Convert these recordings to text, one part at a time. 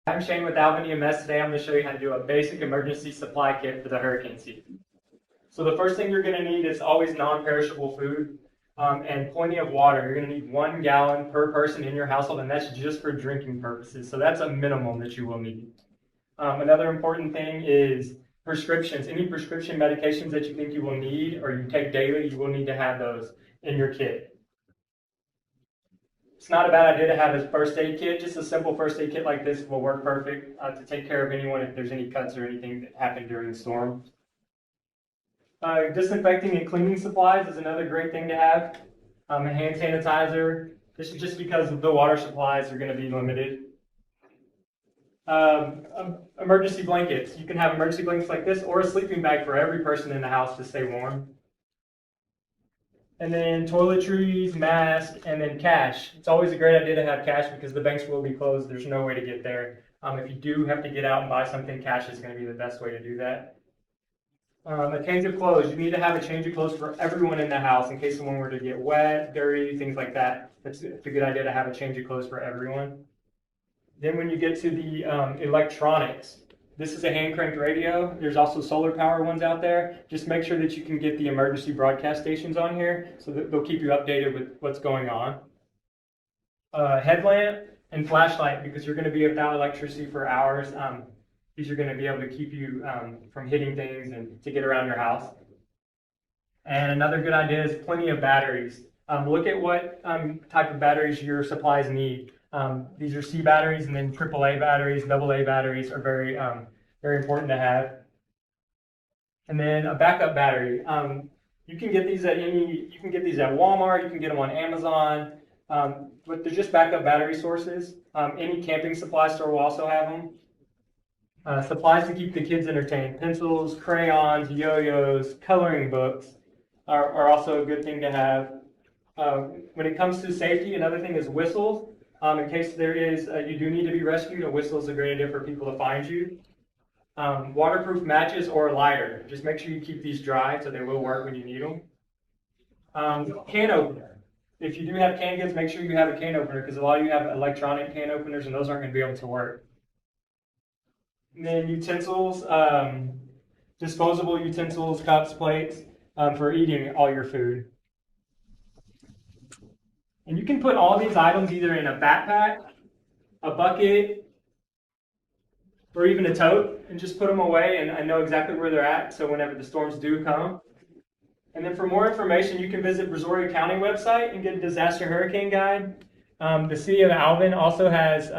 I'm Shane with Alvin EMS. Today I'm going to show you how to do a basic emergency supply kit for the hurricane season. So the first thing you're going to need is always non-perishable food and plenty of water. You're going to need 1 gallon per person in your household, and that's just for drinking purposes. So that's a minimum that you will need. Another important thing is prescriptions. Any prescription medications that you think you will need or you take daily, you will need to have those in your kit. It's not a bad idea to have a first aid kit. Just a simple first aid kit like this will work perfect to take care of anyone if there's any cuts or anything that happened during the storm. Disinfecting and cleaning supplies is another great thing to have. A hand sanitizer. This is just because the water supplies are going to be limited. Emergency blankets. You can have emergency blankets like this or a sleeping bag for every person in the house to stay warm. And then toiletries, masks, and then cash. It's always a great idea to have cash because the banks will be closed. There's no way to get there. If you do have to get out and buy something, cash is going to be the best way to do that. A change of clothes. You need to have a change of clothes for everyone in the house in case someone were to get wet, dirty, things like that. It's a good idea to have a change of clothes for everyone. Then when you get to the electronics, this is a hand cranked radio. There's also solar power ones out there. Just make sure that you can get the emergency broadcast stations on here so that they'll keep you updated with what's going on. Headlamp and flashlight, because you're going to be without electricity for hours. These are going to be able to keep you from hitting things and to get around your house. And another good idea is plenty of batteries. Look at what type of batteries your supplies need. These are C batteries, and then AAA batteries, AA batteries are very important to have. And then a backup battery. You can get these at Walmart. You can get them on Amazon. But they're just backup battery sources. Any camping supply store will also have them. Supplies to keep the kids entertained. Pencils, crayons, yo-yos, coloring books are also a good thing to have. When it comes to safety, another thing is whistles. In case you do need to be rescued, a whistle is a great idea for people to find you. Waterproof matches or a lighter. Just make sure you keep these dry so they will work when you need them. Can opener. If you do have canned goods, make sure you have a can opener because a lot of you have electronic can openers and those aren't going to be able to work. And then utensils, disposable utensils, cups, plates for eating all your food. And you can put all these items either in a backpack, a bucket, or even a tote, and just put them away and I know exactly where they're at, so whenever the storms do come. And then for more information, you can visit Brazoria County website and get a disaster hurricane guide. The city of Alvin also has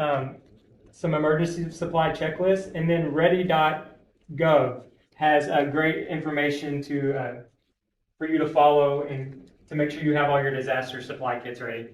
some emergency supply checklists, and then ready.gov has great information for you to follow and to make sure you have all your disaster supply kits ready.